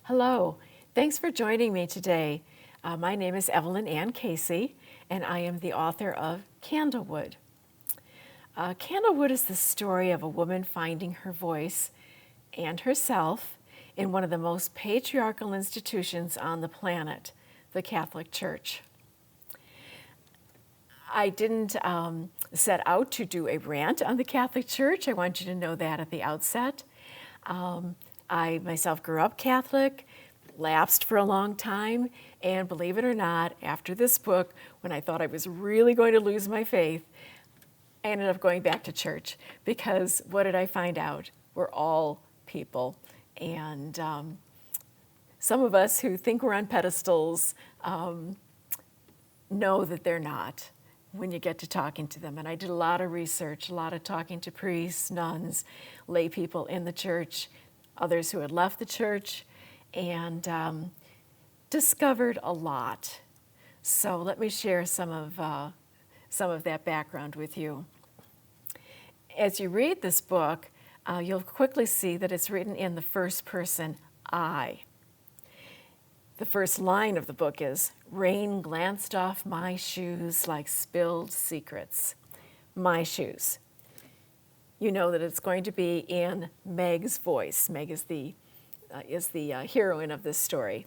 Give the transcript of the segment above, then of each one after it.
Hello, thanks for joining me today. My name is Eveyln Ann Casey, and I am the author of Candlewood. Candlewood is the story of a woman finding her voice and herself in one of the most patriarchal institutions on the planet, the Catholic Church. I didn't set out to do a rant on the Catholic Church. I want you to know that at the outset. I myself grew up Catholic, lapsed for a long time, and believe it or not, after this book, when I thought I was really going to lose my faith, I ended up going back to church because what did I find out? We're all people, and some of us who think we're on pedestals know that they're not when you get to talking to them. And I did a lot of research, a lot of talking to priests, nuns, lay people in the church, others who had left the church, and discovered a lot. So let me share some of that background with you. As you read this book, you'll quickly see that it's written in the first person, I. The first line of the book is, "Rain glanced off my shoes like spilled secrets." My shoes. You know that it's going to be in Meg's voice. Meg is the heroine of this story.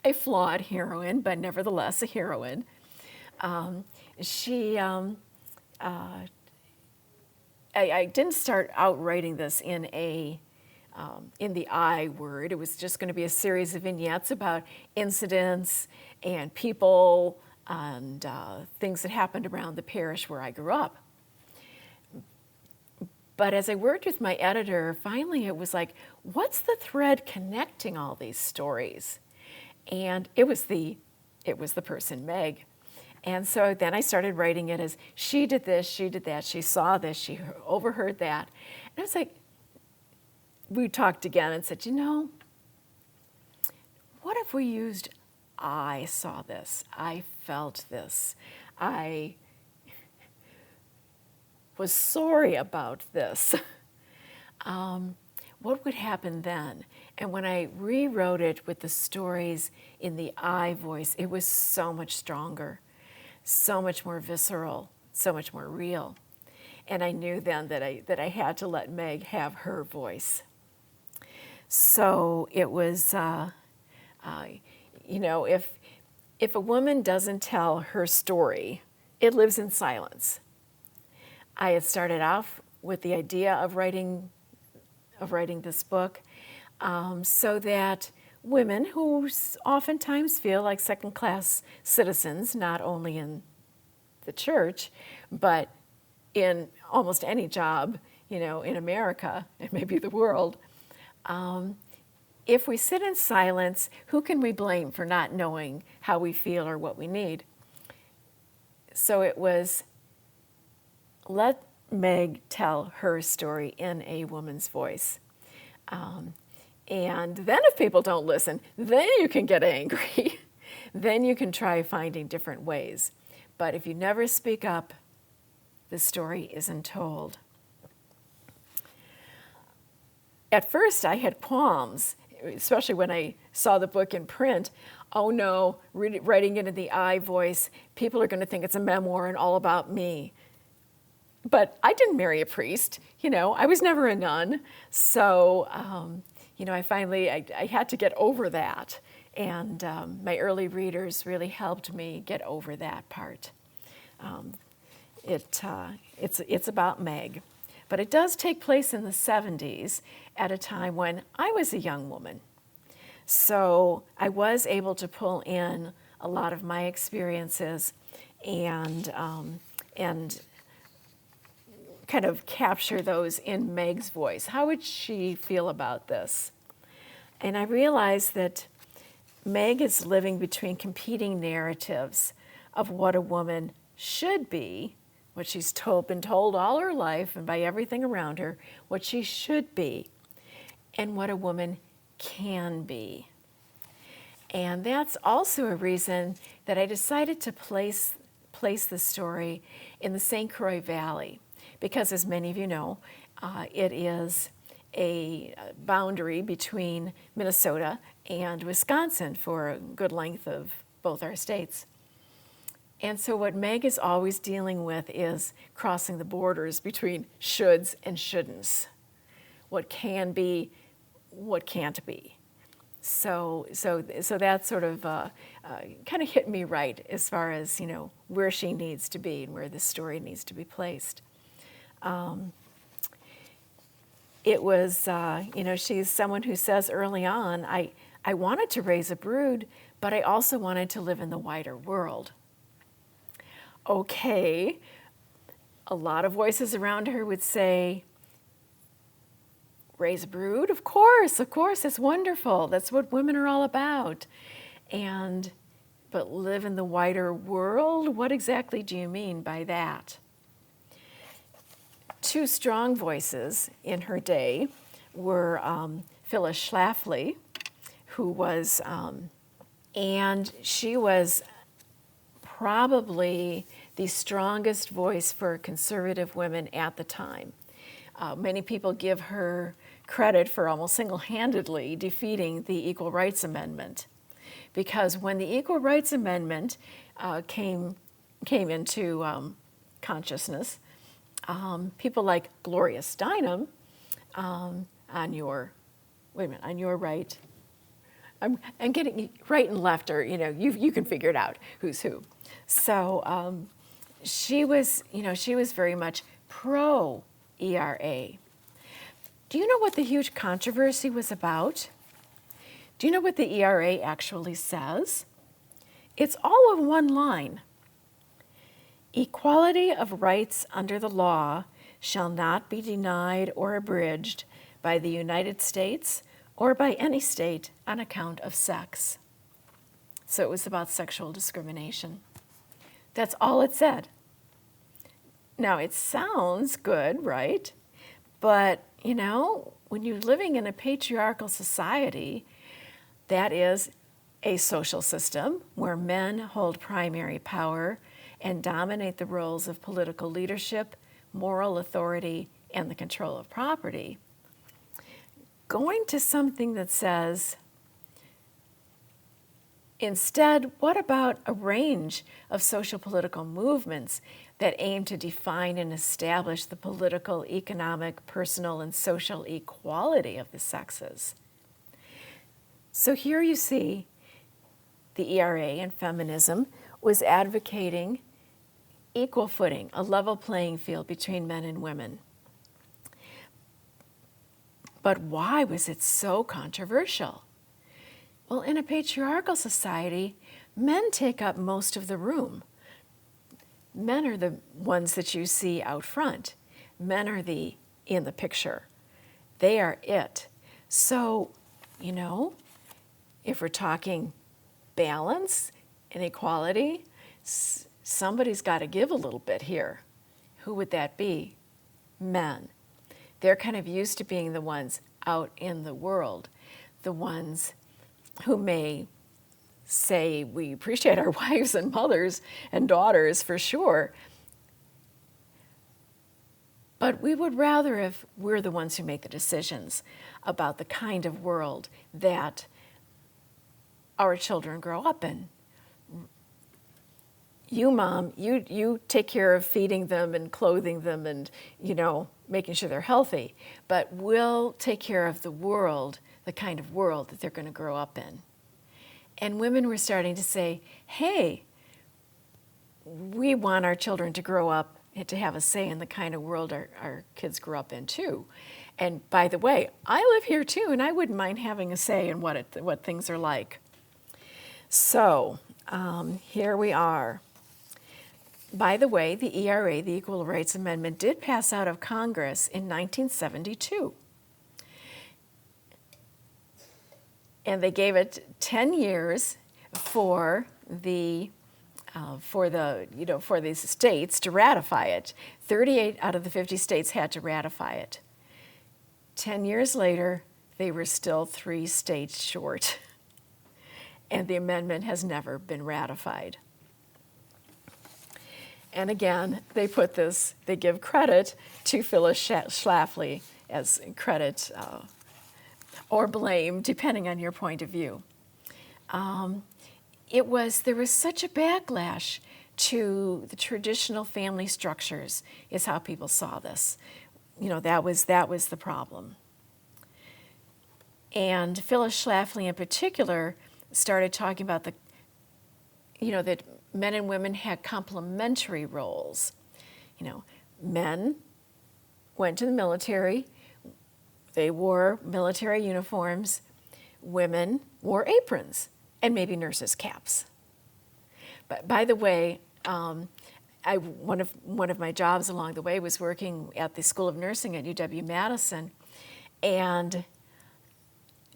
A flawed heroine, but nevertheless a heroine. I didn't start out writing this in the I word. It was just going to be a series of vignettes about incidents and people and things that happened around the parish where I grew up. But as I worked with my editor, finally it was like, what's the thread connecting all these stories? And it was the person, Meg. And so then I started writing it as, she did this, she did that, she saw this, she overheard that. And I was like, we talked again and said, what if we used, I saw this, I felt this, I was sorry about this. What would happen then? And when I rewrote it with the stories in the I voice, it was so much stronger, so much more visceral, so much more real. And I knew then that I had to let Meg have her voice. So it was, if a woman doesn't tell her story, it lives in silence. I had started off with the idea of writing this book so that women who oftentimes feel like second-class citizens, not only in the church, but in almost any job, in America and maybe the world, if we sit in silence, who can we blame for not knowing how we feel or what we need? So it was, let Meg tell her story in a woman's voice. And then if people don't listen, then you can get angry. Then you can try finding different ways. But if you never speak up, the story isn't told. At first I had qualms, especially when I saw the book in print. Oh no, writing it in the I voice, people are going to think it's a memoir and all about me. But I didn't marry a priest, I was never a nun. So, I had to get over that. And my early readers really helped me get over that part. It's about Meg. But it does take place in the 70s at a time when I was a young woman. So I was able to pull in a lot of my experiences and kind of capture those in Meg's voice. How would she feel about this? And I realized that Meg is living between competing narratives of what a woman should be, what she's been told all her life and by everything around her, what she should be, and what a woman can be. And that's also a reason that I decided to place the story in the St. Croix Valley, because as many of you know, it is a boundary between Minnesota and Wisconsin for a good length of both our states. And so what Meg is always dealing with is crossing the borders between shoulds and shouldn'ts. What can be, what can't be. So that sort of kind of hit me right as far as, where she needs to be and where this story needs to be placed. It was, she's someone who says early on, I wanted to raise a brood, but I also wanted to live in the wider world. Okay, a lot of voices around her would say, raise a brood? Of course, it's wonderful. That's what women are all about. But live in the wider world? What exactly do you mean by that? Two strong voices in her day were Phyllis Schlafly, who was, and she was probably the strongest voice for conservative women at the time. Many people give her credit for almost single-handedly defeating the Equal Rights Amendment, because when the Equal Rights Amendment came into consciousness, people like Gloria Steinem on your right. I'm getting right and left, or you can figure it out who's who. So she was very much pro ERA. Do you know what the huge controversy was about? Do you know what the ERA actually says? It's all of one line. Equality of rights under the law shall not be denied or abridged by the United States or by any state on account of sex. So it was about sexual discrimination. That's all it said. Now, it sounds good, right? But, when you're living in a patriarchal society, that is a social system where men hold primary power and dominate the roles of political leadership, moral authority, and the control of property. Going to something that says, instead, what about a range of social political movements that aim to define and establish the political, economic, personal, and social equality of the sexes? So here you see the ERA and feminism was advocating equal footing, a level playing field between men and women. But why was it so controversial? Well, in a patriarchal society, men take up most of the room. Men are the ones that you see out front. Men are in the picture. They are it. So, if we're talking balance and equality, somebody's got to give a little bit here. Who would that be? Men. They're kind of used to being the ones out in the world, the ones who may say we appreciate our wives and mothers and daughters for sure, but we would rather if we're the ones who make the decisions about the kind of world that our children grow up in. You, Mom, you take care of feeding them and clothing them and, making sure they're healthy. But we'll take care of the world, the kind of world that they're going to grow up in. And women were starting to say, hey, we want our children to grow up and to have a say in the kind of world our kids grow up in too. And by the way, I live here too, and I wouldn't mind having a say in what things are like. So here we are. By the way, the ERA, the Equal Rights Amendment, did pass out of Congress in 1972. And they gave it 10 years for these states to ratify it. 38 out of the 50 states had to ratify it. 10 years later, they were still 3 states short. And the amendment has never been ratified. And again, they give credit to Phyllis Schlafly as credit or blame, depending on your point of view. There was such a backlash to the traditional family structures, is how people saw this. That was the problem. And Phyllis Schlafly in particular started talking about that men and women had complementary roles. Men went to the military, they wore military uniforms, women wore aprons and maybe nurses' caps. But by the way, one of my jobs along the way was working at the School of Nursing at UW-Madison, and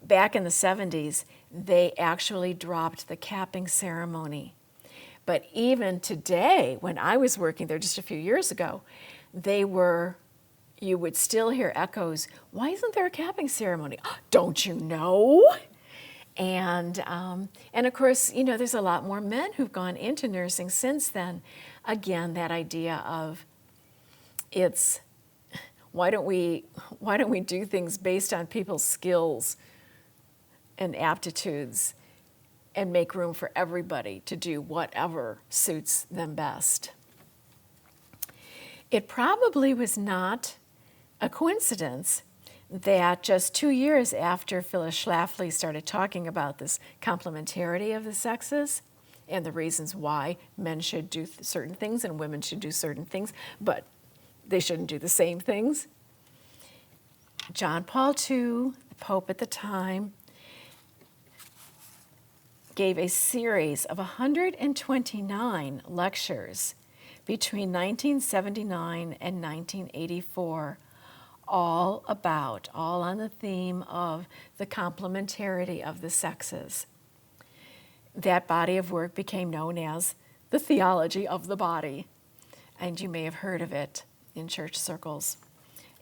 back in the 70s, they actually dropped the capping ceremony. But even today, when I was working there just a few years ago, you would still hear echoes, why isn't there a capping ceremony? Oh, don't you know? And of course, there's a lot more men who've gone into nursing since then. Again, that idea of why don't we do things based on people's skills and aptitudes and make room for everybody to do whatever suits them best. It probably was not a coincidence that just 2 years after Phyllis Schlafly started talking about this complementarity of the sexes and the reasons why men should do certain things and women should do certain things, but they shouldn't do the same things, John Paul II, the Pope at the time, gave a series of 129 lectures between 1979 and 1984, all on the theme of the complementarity of the sexes. That body of work became known as the theology of the body, and you may have heard of it in church circles.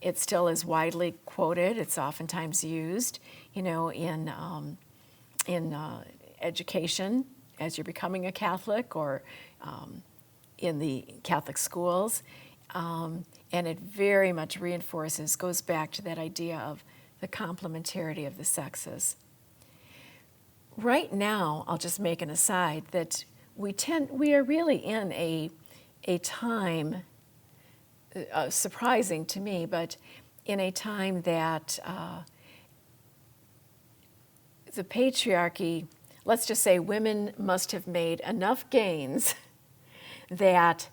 It still is widely quoted. It's oftentimes used, in education as you're becoming a Catholic or in the Catholic schools. And it very much goes back to that idea of the complementarity of the sexes. Right now, I'll just make an aside that we are really in a time, surprising to me, but in a time that the patriarchy, let's just say women must have made enough gains that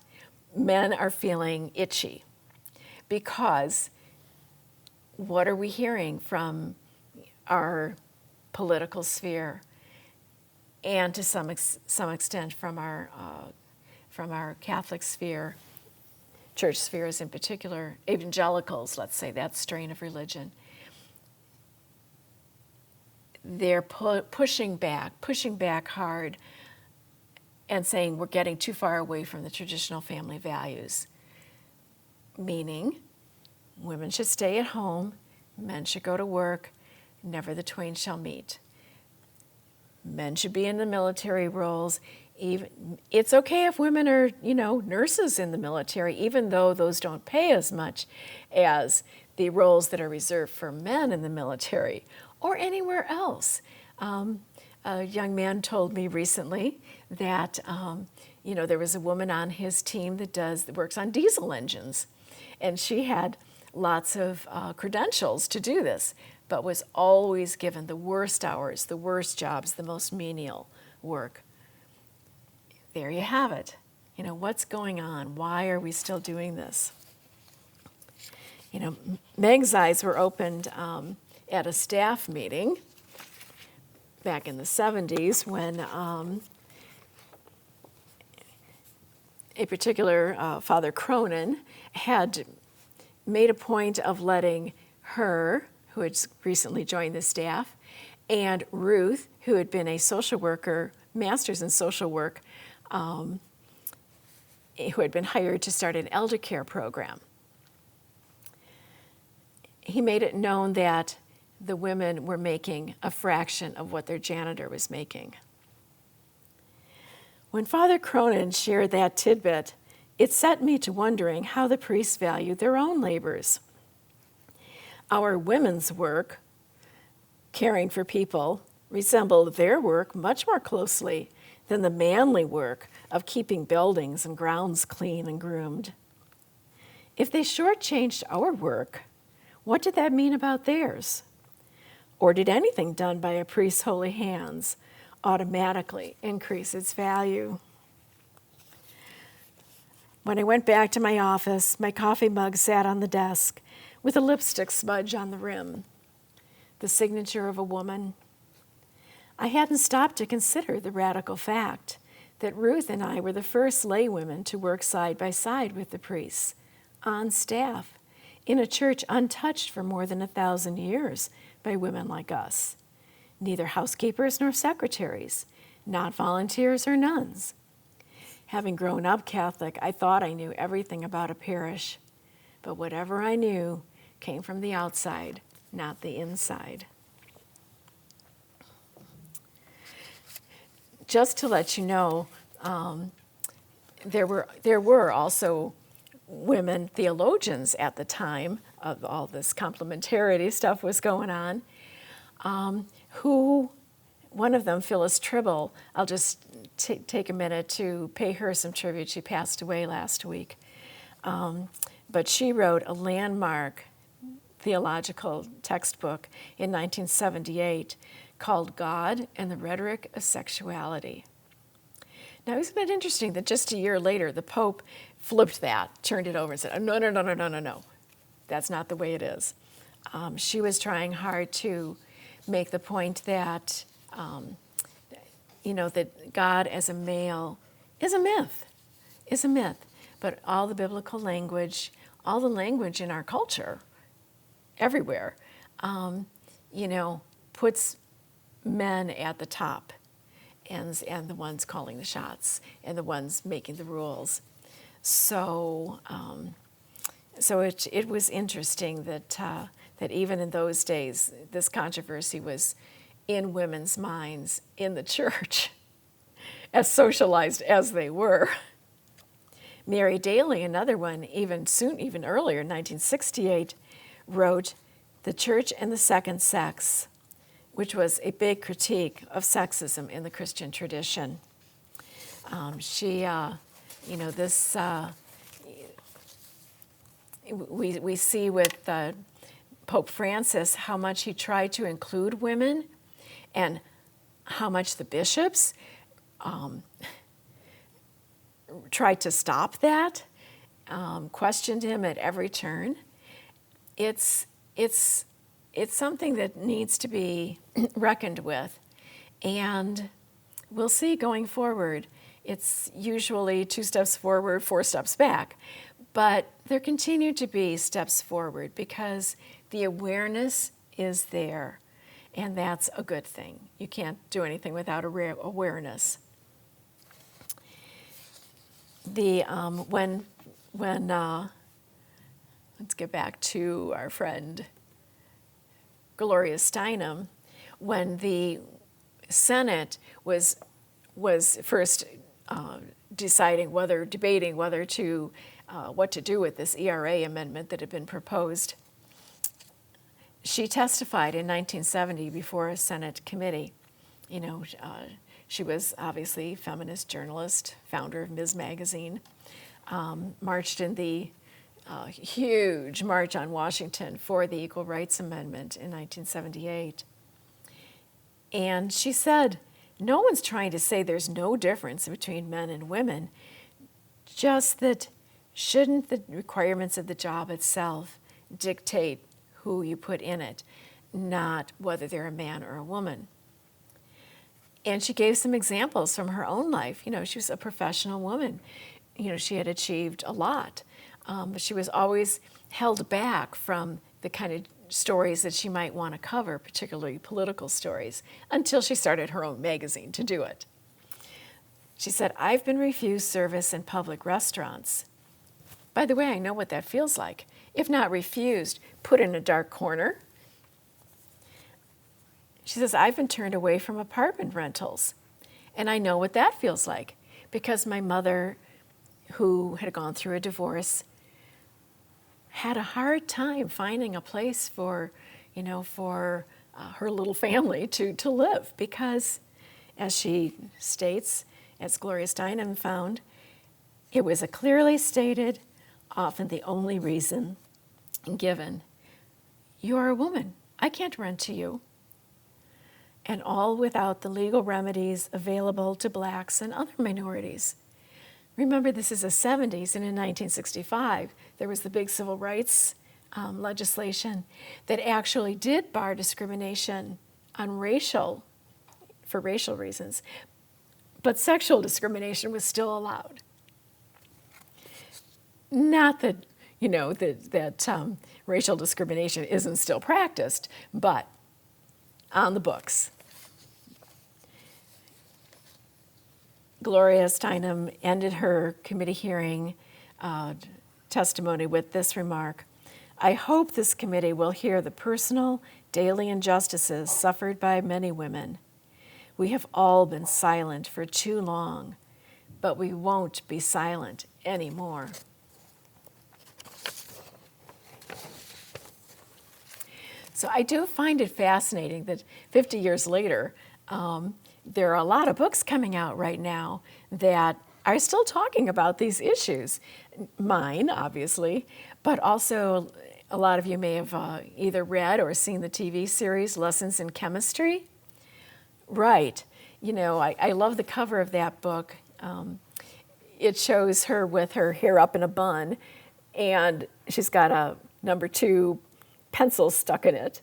men are feeling itchy. Because what are we hearing from our political sphere, and to some extent from our Catholic sphere, church spheres in particular, evangelicals, let's say, that strain of religion? They're pushing back hard and saying we're getting too far away from the traditional family values. Meaning, women should stay at home, men should go to work, never the twain shall meet. Men should be in the military roles. It's okay if women are, nurses in the military, even though those don't pay as much as the roles that are reserved for men in the military or anywhere else. A young man told me recently that, there was a woman on his team that works on diesel engines. And she had lots of credentials to do this, but was always given the worst hours, the worst jobs, the most menial work. There you have it. What's going on? Why are we still doing this? Meg's eyes were opened at a staff meeting back in the 70s when a particular Father Cronin had made a point of letting her, who had recently joined the staff, and Ruth, who had been a social worker, master's in social work, who had been hired to start an elder care program. He made it known that the women were making a fraction of what their janitor was making. When Father Cronin shared that tidbit, it set me to wondering how the priests valued their own labors. Our women's work, caring for people, resembled their work much more closely than the manly work of keeping buildings and grounds clean and groomed. If they shortchanged our work, what did that mean about theirs? Or did anything done by a priest's holy hands automatically increase its value? When I went back to my office, my coffee mug sat on the desk with a lipstick smudge on the rim, the signature of a woman. I hadn't stopped to consider the radical fact that Ruth and I were the first laywomen to work side by side with the priests, on staff, in a church untouched for more than 1,000 years by women like us. Neither housekeepers nor secretaries, not volunteers or nuns. Having grown up Catholic, I thought I knew everything about a parish, but whatever I knew came from the outside, not the inside. Just to let you know, there were also women theologians at the time of all this complementarity stuff was going on, who, one of them, Phyllis Tribble, I'll just take a minute to pay her some tribute. She passed away last week. But she wrote a landmark theological textbook in 1978 called God and the Rhetoric of Sexuality. Now, isn't it interesting that just a year later, the Pope flipped that, turned it over and said, no, that's not the way it is. She was trying hard to make the point that, that God as a male is a myth. But all the biblical language, all the language in our culture, everywhere, puts men at the top and the ones calling the shots and the ones making the rules. So it was interesting that even in those days, this controversy was in women's minds in the church, as socialized as they were. Mary Daly, another one, even earlier, in 1968, wrote The Church and the Second Sex, which was a big critique of sexism in the Christian tradition. We see with Pope Francis how much he tried to include women and how much the bishops tried to stop that, questioned him at every turn. It's something that needs to be reckoned with, and we'll see going forward. It's usually 2 steps forward, 4 steps back, but there continue to be steps forward because the awareness is there, and that's a good thing. You can't do anything without awareness. Let's get back to our friend Gloria Steinem. When the Senate was first debating whether to what to do with this ERA amendment that had been proposed, she testified in 1970 before a Senate committee. She was obviously a feminist journalist, founder of Ms. Magazine, marched in the huge March on Washington for the Equal Rights Amendment in 1978. And she said, no one's trying to say there's no difference between men and women, just that shouldn't the requirements of the job itself dictate who you put in it, not whether they're a man or a woman. And she gave some examples from her own life. She was a professional woman. She had achieved a lot, but she was always held back from the kind of stories that she might want to cover, particularly political stories, until she started her own magazine to do it. She said, I've been refused service in public restaurants. By the way, I know what that feels like. If not refused, put in a dark corner. She says, I've been turned away from apartment rentals. And I know what that feels like because my mother, who had gone through a divorce, had a hard time finding a place for, for her little family to live because, as she states, as Gloria Steinem found, it was a clearly stated, often the only reason given. You are a woman. I can't rent to you. And all without the legal remedies available to blacks and other minorities. Remember, this is the 70s, and in 1965, there was the big civil rights legislation that actually did bar discrimination on for racial reasons, but sexual discrimination was still allowed. Not that, that racial discrimination isn't still practiced, but on the books. Gloria Steinem ended her committee hearing testimony with this remark: I hope this committee will hear the personal, daily injustices suffered by many women. We have all been silent for too long, but we won't be silent anymore. So I do find it fascinating that 50 years later, there are a lot of books coming out right now that are still talking about these issues. Mine, obviously, but also a lot of you may have either read or seen the TV series Lessons in Chemistry. Right. I love the cover of that book. It shows her with her hair up in a bun, and she's got a number 2 pencil stuck in it.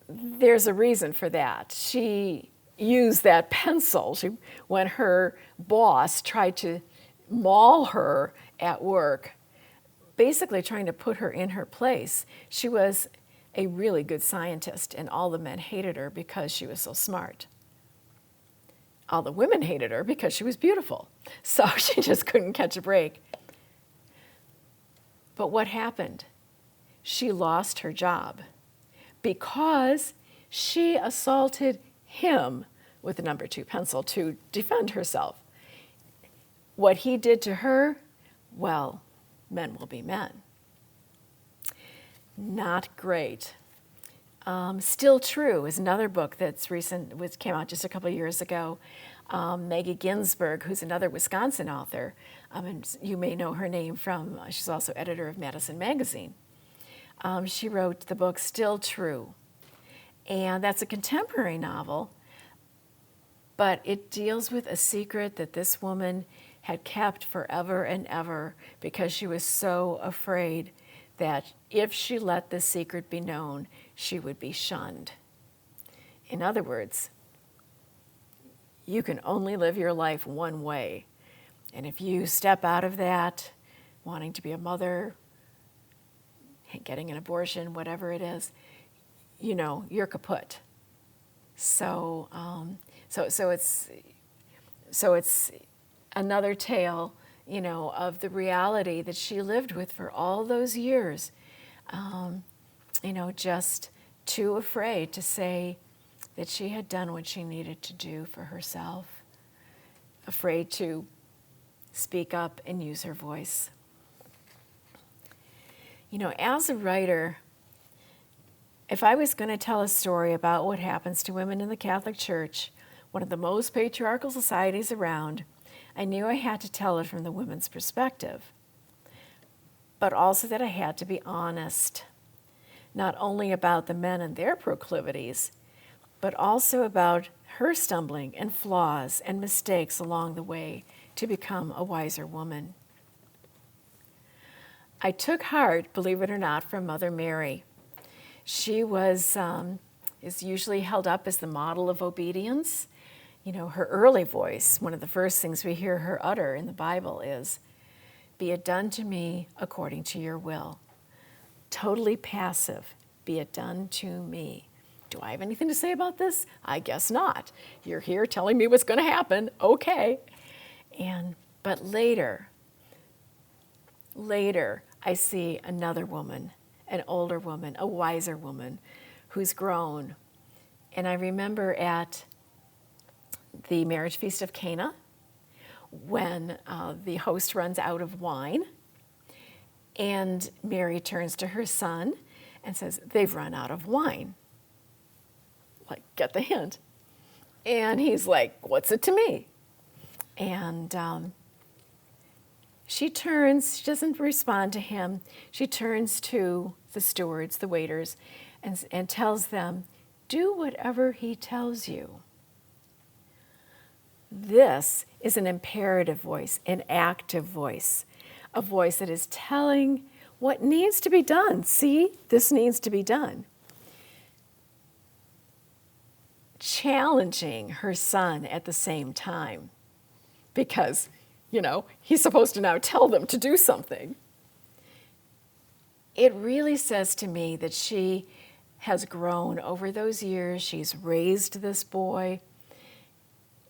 There's a reason for that. She used that pencil when her boss tried to maul her at work, basically trying to put her in her place. She was a really good scientist, and all the men hated her because she was so smart. All the women hated her because she was beautiful. So she just couldn't catch a break. But what happened? She lost her job because she assaulted him with a number 2 pencil to defend herself. What he did to her, well, men will be men. Not great. Still True is another book that's recent, which came out just a couple of years ago. Maggie Ginsberg, who's another Wisconsin author, and you may know her name from, she's also editor of Madison Magazine. She wrote the book Still True, and that's a contemporary novel, but it deals with a secret that this woman had kept forever and ever because she was so afraid that if she let this secret be known, she would be shunned. In other words, you can only live your life one way, and if you step out of that, wanting to be a mother, getting an abortion, whatever it is, you're kaput. So it's another tale, of the reality that she lived with for all those years. Just too afraid to say that she had done what she needed to do for herself, afraid to speak up and use her voice. As a writer, if I was going to tell a story about what happens to women in the Catholic Church, one of the most patriarchal societies around, I knew I had to tell it from the women's perspective, but also that I had to be honest, not only about the men and their proclivities, but also about her stumbling and flaws and mistakes along the way to become a wiser woman. I took heart, believe it or not, from Mother Mary. She is usually held up as the model of obedience. Her early voice, one of the first things we hear her utter in the Bible is, "Be it done to me according to your will." Totally passive, "Be it done to me." Do I have anything to say about this? I guess not. You're here telling me what's going to happen. Okay. But later, I see another woman, an older woman, a wiser woman who's grown. And I remember at the marriage feast of Cana, when the host runs out of wine, And Mary turns to her son and says, they've run out of wine. Like, get the hint. And he's like, what's it to me? And she doesn't respond to him. She turns to the stewards, the waiters, and tells them, do whatever he tells you. This is an imperative voice, an active voice, a voice that is telling what needs to be done. See, this needs to be done. Challenging her son at the same time because, he's supposed to now tell them to do something. It really says to me that she has grown over those years. She's raised this boy,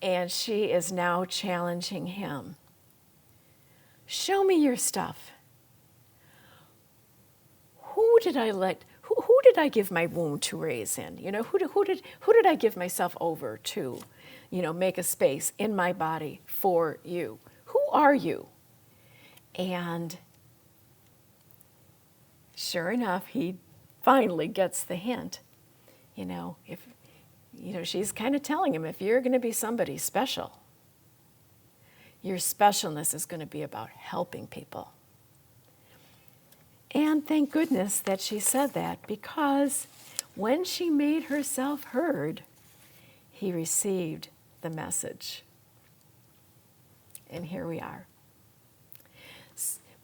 and she is now challenging him. Show me your stuff. Who did I give my womb to raise in? Who did I give myself over to, make a space in my body for you? Who are you? And sure enough, he finally gets the hint. She's kind of telling him, if you're going to be somebody special, your specialness is going to be about helping people. And thank goodness that she said that, because when she made herself heard, he received the message. And here we are.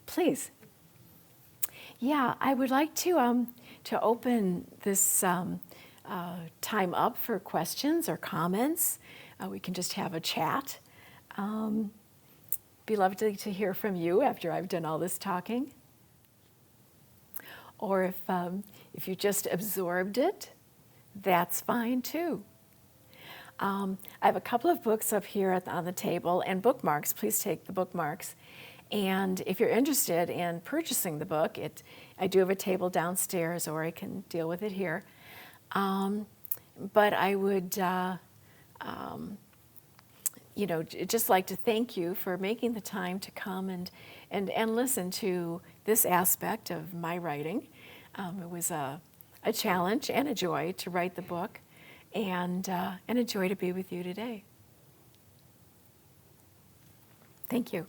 Please. Yeah, I would like to open this time up for questions or comments. We can just have a chat. Be lovely to hear from you after I've done all this talking. Or if you just absorbed it, that's fine too. I have a couple of books up here on the table and bookmarks. Please take the bookmarks. And if you're interested in purchasing the book, I do have a table downstairs, or I can deal with it here. But I would just like to thank you for making the time to come and listen to this aspect of my writing. It was a challenge and a joy to write the book, and a joy to be with you today. Thank you.